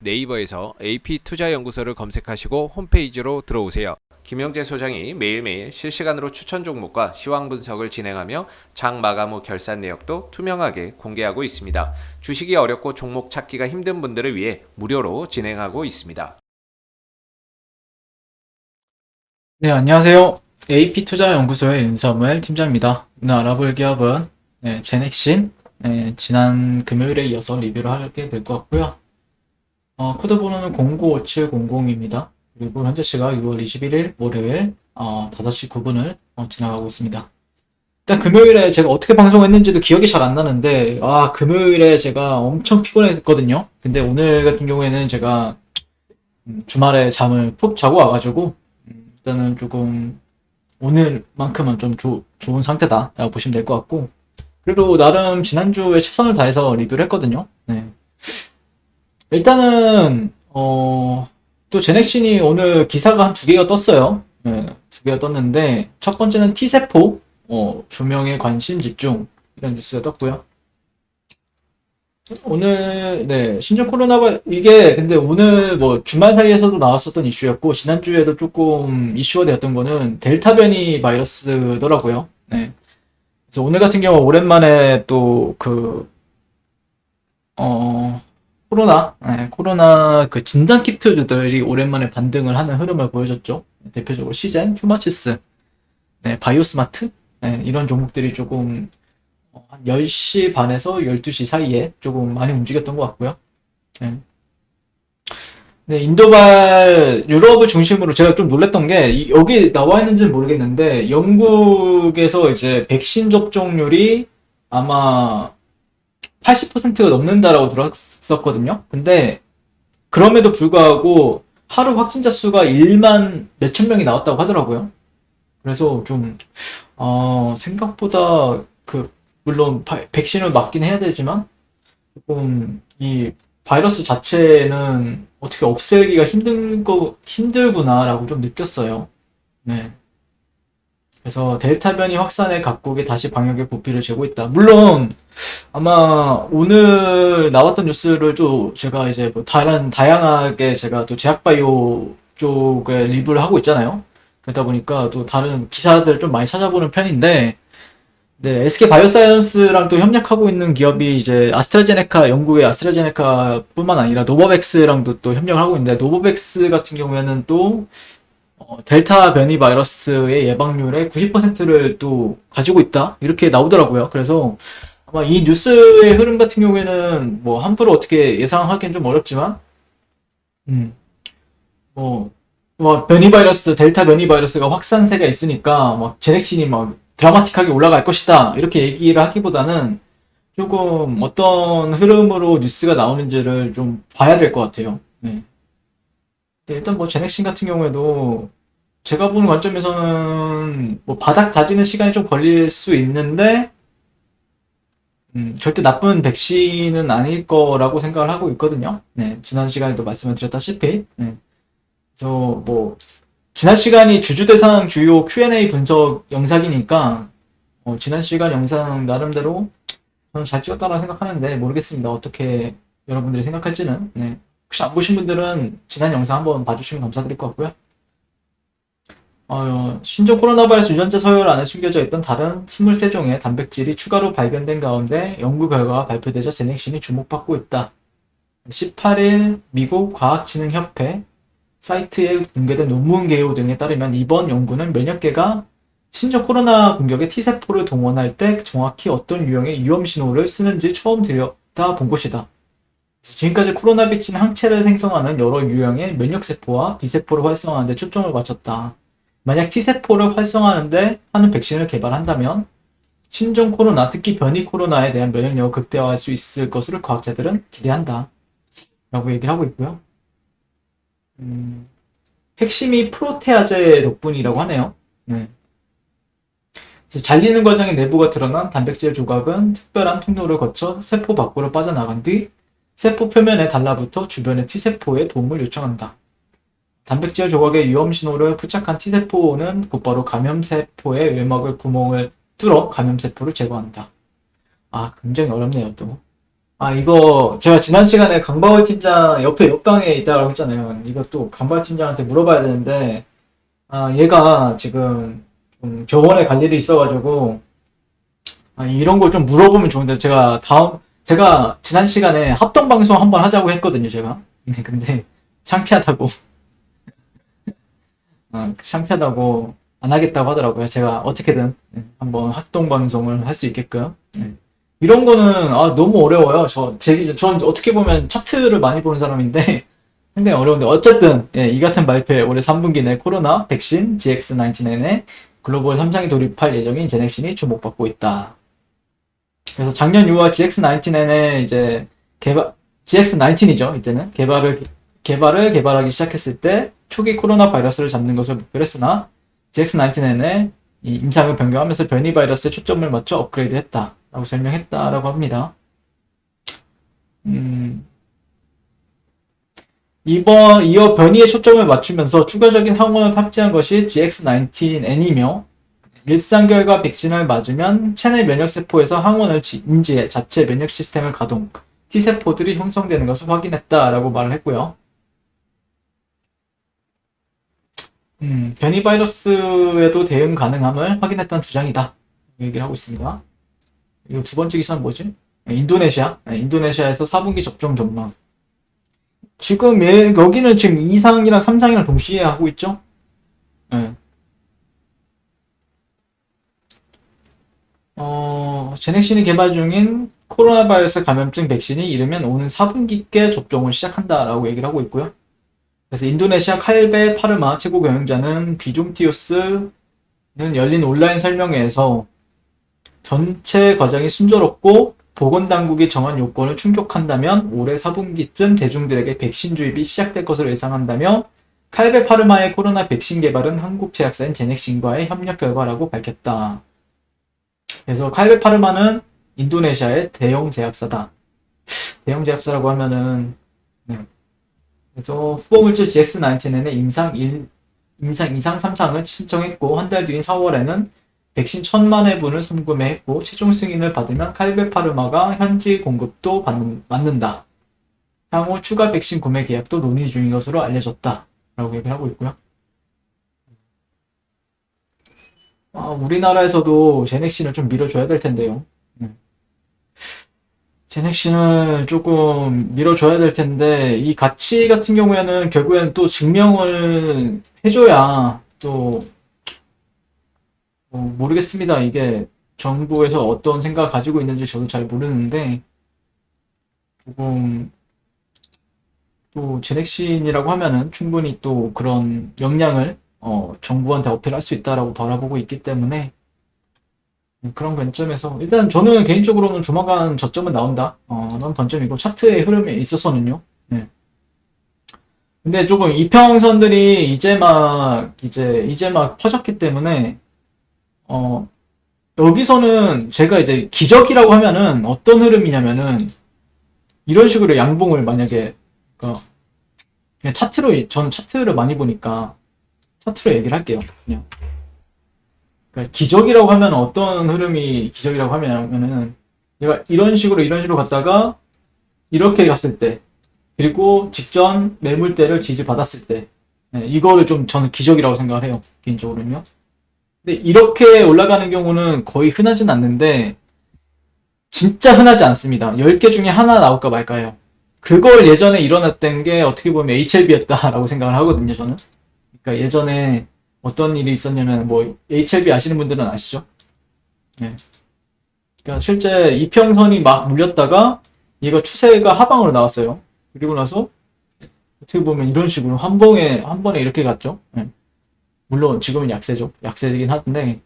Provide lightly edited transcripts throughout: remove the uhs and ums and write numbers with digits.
네이버에서 AP투자연구소를 검색하시고 홈페이지로 들어오세요. 김영재 소장이 매일매일 실시간으로 추천 종목과 시황 분석을 진행하며 장 마감 후 결산 내역도 투명하게 공개하고 있습니다. 주식이 어렵고 종목 찾기가 힘든 분들을 위해 무료로 진행하고 있습니다. 네, 안녕하세요. AP투자연구소의 윤사무엘 팀장입니다. 오늘 알아볼 기업은 제넥신, 지난 금요일에 이어서 리뷰를 하게 될 것 같고요. 코드 번호는 095700입니다. 그리고 현재 시각 6월 21일 월요일 5시 9분을 지나가고 있습니다. 일단 금요일에 제가 어떻게 방송했는지도 기억이 잘 안 나는데 금요일에 제가 엄청 피곤했거든요. 근데 오늘 같은 경우에는 제가 주말에 잠을 푹 자고 와가지고 일단은 조금 오늘만큼은 좀 좋은 상태다라고 보시면 될 것 같고, 그래도 나름 지난주에 최선을 다해서 리뷰를 했거든요. 네. 일단은 또 제넥신이 오늘 기사가 한 2개가 떴어요. 네, 2개가 떴는데 첫 번째는 T세포 조명에 관심 집중, 이런 뉴스가 떴고요. 오늘 신종 이게 근데 오늘 뭐 주말 사이에서도 나왔었던 이슈였고, 지난주에도 조금 이슈가 되었던 거는 델타 변이 바이러스더라고요. 네. 그래서 오늘 같은 경우 오랜만에 또 코로나 그 진단 키트들이 오랜만에 반등을 하는 흐름을 보여줬죠. 대표적으로 시젠, 휴마시스, 바이오스마트, 이런 종목들이 조금 한 10시 반에서 12시 사이에 조금 많이 움직였던 것 같고요. 인도발, 유럽을 중심으로 제가 좀 놀랬던 게, 여기 나와 있는지는 모르겠는데, 영국에서 이제 백신 접종률이 아마 80%가 넘는다라고 들었었거든요. 근데, 그럼에도 불구하고, 하루 확진자 수가 1만 몇천 명이 나왔다고 하더라고요. 그래서 좀, 생각보다 물론 백신을 맞긴 해야 되지만 조금 이 바이러스 자체는 어떻게 없애기가 힘들구나라고 좀 느꼈어요. 네. 그래서 델타 변이 확산의 각국에 다시 방역의 고삐를 쥐고 있다. 물론 아마 오늘 나왔던 뉴스를 좀 제가 이제 뭐 다양하게 제가 또 제약바이오 쪽에 리뷰를 하고 있잖아요. 그러다 보니까 또 다른 기사들 좀 많이 찾아보는 편인데, 네, SK 바이오사이언스랑 또 협력하고 있는 기업이 이제 영국의 아스트라제네카 뿐만 아니라 노바백스랑도 또 협력을 하고 있는데, 노바백스 같은 경우에는 또 델타 변이 바이러스의 예방률의 90%를 또 가지고 있다, 이렇게 나오더라고요. 그래서 아마 이 뉴스의 흐름 같은 경우에는 뭐 함부로 어떻게 예상하기는 좀 어렵지만, 뭐 델타 변이 바이러스가 확산세가 있으니까 막 제넥신이 막 드라마틱하게 올라갈 것이다, 이렇게 얘기를 하기보다는 조금 어떤 흐름으로 뉴스가 나오는지를 좀 봐야 될 것 같아요. 네. 일단 뭐 제넥신 같은 경우에도 제가 보는 관점에서는 뭐 바닥 다지는 시간이 좀 걸릴 수 있는데, 절대 나쁜 백신은 아닐 거라고 생각을 하고 있거든요. 네, 지난 시간에도 말씀을 드렸다시피. 네. 그래서 뭐 지난 시간이 주주대상 주요 Q&A 분석 영상이니까 지난 시간 영상 나름대로 저는 잘 찍었다고 생각하는데, 모르겠습니다. 어떻게 여러분들이 생각할지는. 네. 혹시 안 보신 분들은 지난 영상 한번 봐주시면 감사드릴 것 같고요. 신종 코로나 바이러스 유전자 서열 안에 숨겨져 있던 다른 23종의 단백질이 추가로 발견된 가운데 연구 결과가 발표되자 제넥신이 주목받고 있다. 18일 미국 과학진흥협회 사이트에 공개된 논문 개요 등에 따르면 이번 연구는 면역계가 신종 코로나 공격에 T세포를 동원할 때 정확히 어떤 유형의 위험 신호를 쓰는지 처음 들여다본 것이다. 지금까지 코로나 백신 항체를 생성하는 여러 유형의 면역세포와 B세포를 활성화하는 데 초점을 맞췄다. 만약 T세포를 활성화하는데 하는 백신을 개발한다면 신종 코로나, 특히 변이 코로나에 대한 면역력을 극대화할 수 있을 것으로 과학자들은 기대한다, 라고 얘기를 하고 있고요. 핵심이 프로테아제 덕분이라고 하네요. 네. 잘리는 과정의 내부가 드러난 단백질 조각은 특별한 통로를 거쳐 세포 밖으로 빠져나간 뒤 세포 표면에 달라붙어 주변의 T세포에 도움을 요청한다. 단백질 조각의 위험 신호를 포착한 T세포는 곧바로 감염세포의 외막의 구멍을 뚫어 감염세포를 제거한다. 굉장히 어렵네요, 또. 이거 제가 지난 시간에 강바울 팀장 옆에 옆방에 있다고 했잖아요. 이것도 강바울 팀장한테 물어봐야 되는데, 얘가 지금 좀 병원에 갈 일이 있어가지고, 이런 걸 좀 물어보면 좋은데, 제가 지난 시간에 합동방송 한번 하자고 했거든요, 제가. 네, 근데 창피하다고, 창피하다고 안 하겠다고 하더라고요. 제가 어떻게든 한번 합동방송을 할 수 있게끔. 네. 이런 거는 너무 어려워요. 전 어떻게 보면 차트를 많이 보는 사람인데 상당히 어려운데 어쨌든 이 같은 발표에 올해 3분기 내 코로나 백신 GX19에 글로벌 3상에 돌입할 예정인 제넥신이 주목받고 있다. 그래서 작년 6월 GX19에 이제 GX19이죠. 이때는 개발하기 시작했을 때 초기 코로나 바이러스를 잡는 것을 목표로 했으나 GX19에 이 임상을 변경하면서 변이 바이러스에 초점을 맞춰 업그레이드했다. 라고 설명했다라고 합니다. 이어 변이에 초점을 맞추면서 추가적인 항원을 탑재한 것이 GX19N이며 일상 결과 백신을 맞으면 체내 면역세포에서 항원을 인지해 자체 면역 시스템을 가동, T세포들이 형성되는 것을 확인했다라고 말을 했고요. 변이 바이러스에도 대응 가능함을 확인했다는 주장이다. 얘기를 하고 있습니다. 이거 두 번째 기사는 뭐지? 인도네시아에서 4분기 접종 전망. 지금 여기는 지금 2상이랑 3상이랑 동시에 하고 있죠? 네. 제넥신이 개발 중인 코로나 바이러스 감염증 백신이 이르면 오는 4분기께 접종을 시작한다라고 얘기를 하고 있고요. 그래서 인도네시아 칼베 파르마 최고 경영자는 비종티우스는 열린 온라인 설명회에서 전체 과정이 순조롭고 보건당국이 정한 요건을 충족한다면 올해 4분기쯤 대중들에게 백신 주입이 시작될 것으로 예상한다며 칼베 파르마의 코로나 백신 개발은 한국 제약사인 제넥신과의 협력 결과라고 밝혔다. 그래서 칼베 파르마는 인도네시아의 대형 제약사다. 대형 제약사라고 하면은 그래서 후보물질 GX19에 임상 2상 3상을 신청했고 한 달 뒤인 4월에는 백신 1,000만 회분을 선구매했고 최종 승인을 받으면 칼베 파르마가 현지 공급도 맞는다. 향후 추가 백신 구매 계약도 논의 중인 것으로 알려졌다. 라고 얘기를 하고 있고요. 우리나라에서도 제넥신을 좀 밀어줘야 될 텐데요. 제넥신을 조금 밀어줘야 될 텐데 이 가치 같은 경우에는 결국에는 또 증명을 해줘야 또 모르겠습니다. 이게 정부에서 어떤 생각을 가지고 있는지 저도 잘 모르는데 조금 또 제넥신이라고 하면은 충분히 또 그런 역량을 정부한테 어필할 수 있다라고 바라보고 있기 때문에 그런 관점에서 일단 저는 개인적으로는 조만간 저점은 나온다. 난 관점이고 차트의 흐름에 있어서는요. 네. 근데 조금 이평선들이 이제 막 퍼졌기 때문에 여기서는 제가 이제 기적이라고 하면은 어떤 흐름이냐면은 이런 식으로 양봉을 만약에 그러니까 그냥 전 차트를 많이 보니까 차트로 얘기를 할게요. 그냥. 그러니까 기적이라고 하면 어떤 흐름이 기적이라고 하면은 얘가 이런 식으로 갔다가 이렇게 갔을 때 그리고 직전 매물대를 지지받았을 때 이거를 좀 저는 기적이라고 생각을 해요. 개인적으로는요. 근데 이렇게 올라가는 경우는 거의 흔하진 않는데 진짜 흔하지 않습니다. 10개 중에 하나 나올까 말까요. 그걸 예전에 일어났던 게 어떻게 보면 HLB였다라고 생각을 하거든요, 저는. 그러니까 예전에 어떤 일이 있었냐면 뭐 HLB 아시는 분들은 아시죠? 네. 그러니까 실제 이평선이 막 물렸다가 얘가 추세가 하방으로 나왔어요. 그리고 나서 어떻게 보면 이런 식으로 한 번에 이렇게 갔죠. 네. 물론 지금은 약세죠. 약세이긴 한데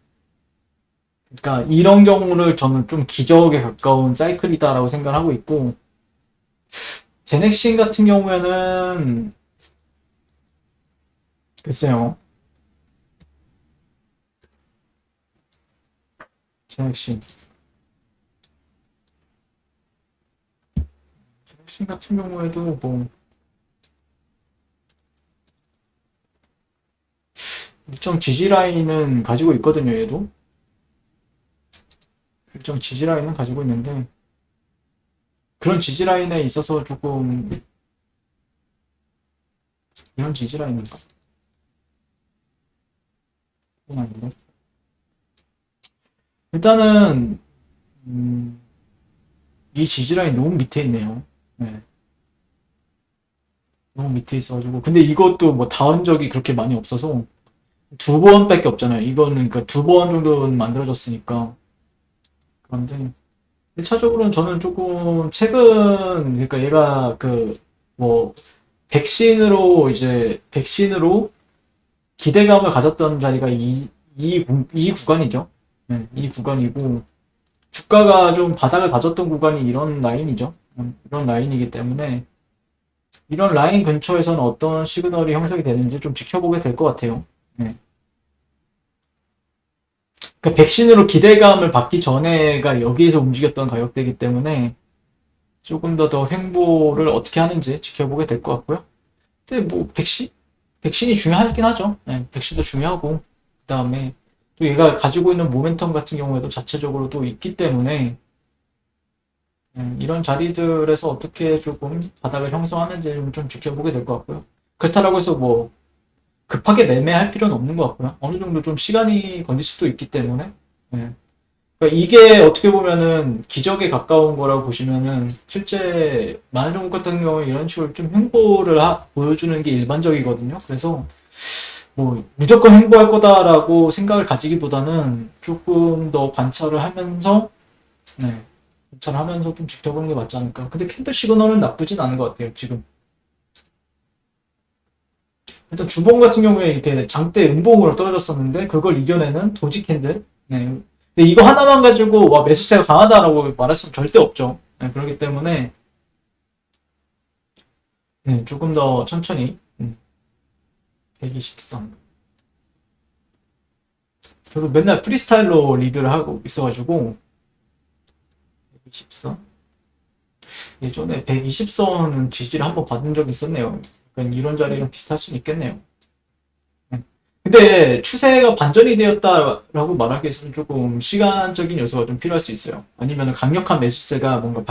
그러니까 이런 경우를 저는 좀 기적에 가까운 사이클이다라고 생각을 하고 있고 제넥신 같은 경우에는 글쎄요. 제넥신 같은 경우에도 뭐 일정 지지 라인은 가지고 있거든요. 얘도 일정 지지 라인은 가지고 있는데 그런 지지 라인에 있어서 조금 이런 지지 라인인가? 아닌데. 일단은 이 지지 라인 너무 밑에 있네요. 네. 너무 밑에 있어가지고 근데 이것도 뭐 닿은 적이 그렇게 많이 없어서 두 번밖에 없잖아요. 이거는 그러니까 두 번 정도는 만들어졌으니까. 그런데 1차적으로는 저는 조금 최근 그러니까 얘가 그 뭐 백신으로 기대감을 가졌던 자리가 이 구간이죠. 네, 이 구간이고 주가가 좀 바닥을 다졌던 구간이 이런 라인이죠. 이런 라인이기 때문에 이런 라인 근처에서는 어떤 시그널이 형성이 되는지 좀 지켜보게 될 것 같아요. 네. 그 백신으로 기대감을 받기 전에가 여기에서 움직였던 가격대이기 때문에 조금 더 횡보를 어떻게 하는지 지켜보게 될 것 같고요. 근데 뭐 백신이 중요하긴 하죠. 네, 백신도 중요하고 그 다음에 또 얘가 가지고 있는 모멘텀 같은 경우에도 자체적으로 또 있기 때문에 이런 자리들에서 어떻게 조금 바닥을 형성하는지 좀 지켜보게 될 것 같고요. 그렇다고 해서 뭐 급하게 매매할 필요는 없는 것 같고요. 어느 정도 좀 시간이 걸릴 수도 있기 때문에 그러니까 이게 어떻게 보면은 기적에 가까운 거라고 보시면은 실제 많은 종목 같은 경우에 이런 식으로 좀 횡보를 보여주는 게 일반적이거든요. 그래서 뭐 무조건 횡보할 거다라고 생각을 가지기보다는 조금 더 관찰을 하면서 관찰하면서 좀 지켜보는 게 맞지 않을까. 근데 캔들 시그널은 나쁘진 않은 것 같아요. 지금 일단 주봉 같은 경우에 이렇게 장대 음봉으로 떨어졌었는데 그걸 이겨내는 도지 캔들. 네. 근데 이거 하나만 가지고 와 매수세가 강하다라고 말할 수는 절대 없죠. 네, 그렇기 때문에 조금 더 천천히 123. 저도 맨날 프리스타일로 리뷰를 하고 있어가지고 124. 예전에 120선 지지를 한번 받은 적이 있었네요. 그러니까 이런 자리랑 비슷할 수는 있겠네요. 근데 추세가 반전이 되었다라고 말하기 위해서는 조금 시간적인 요소가 좀 필요할 수 있어요. 아니면 강력한 매수세가 뭔가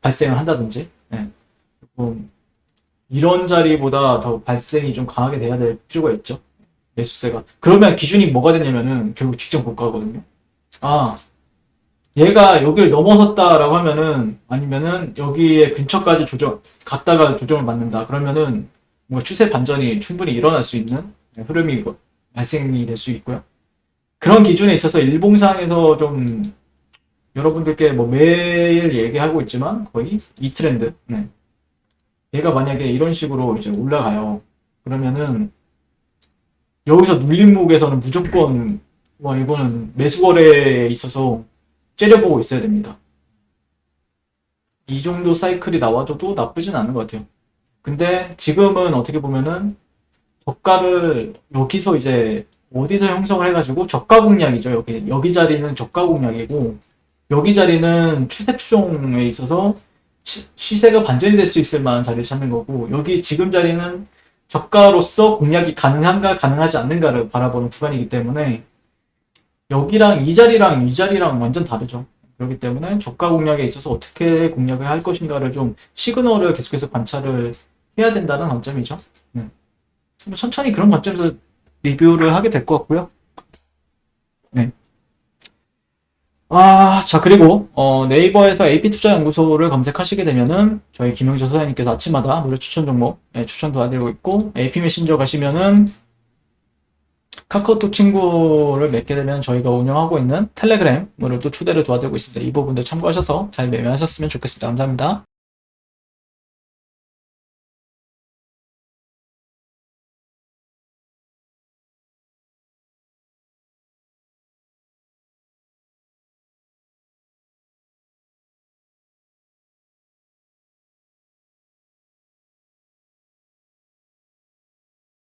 발생을 한다든지. 조금 이런 자리보다 더 발생이 좀 강하게 돼야 될 필요가 있죠. 매수세가. 그러면 기준이 뭐가 되냐면은 결국 직전 고가거든요. 아, 얘가 여기를 넘어섰다라고 하면은 아니면은 여기에 근처까지 갔다가 조정을 받는다. 그러면은 뭔가 추세 반전이 충분히 일어날 수 있는 흐름이 발생이 될 수 있고요. 그런 기준에 있어서 일봉상에서 좀 여러분들께 뭐 매일 얘기하고 있지만 거의 이 트렌드. 얘가 만약에 이런 식으로 이제 올라가요. 그러면은 여기서 눌림목에서는 무조건 와 이거는 매수 거래에 있어서 째려보고 있어야 됩니다. 이 정도 사이클이 나와줘도 나쁘진 않은 것 같아요. 근데 지금은 어떻게 보면은 저가를 여기서 이제 어디서 형성을 해가지고 저가 공략이죠. 여기 자리는 저가 공략이고 여기 자리는 추세 추종에 있어서 시세가 반전이 될 수 있을 만한 자리를 찾는 거고 여기 지금 자리는 저가로서 공략이 가능한가 가능하지 않는가를 바라보는 구간이기 때문에 여기랑 이 자리랑 완전 다르죠. 그렇기 때문에 저가 공략에 있어서 어떻게 공략을 할 것인가를 좀 시그널을 계속해서 관찰을 해야 된다는 관점이죠. 천천히 그런 관점에서 리뷰를 하게 될 것 같고요. 자, 그리고, 네이버에서 AP투자연구소를 검색하시게 되면은, 저희 김영재 소장님께서 아침마다 무료 추천 종목, 추천 도와드리고 있고, AP 메신저 가시면은, 카카오톡 친구를 맺게 되면 저희가 운영하고 있는 텔레그램으로 또 초대를 도와드리고 있습니다. 이 부분도 참고하셔서 잘 매매하셨으면 좋겠습니다. 감사합니다.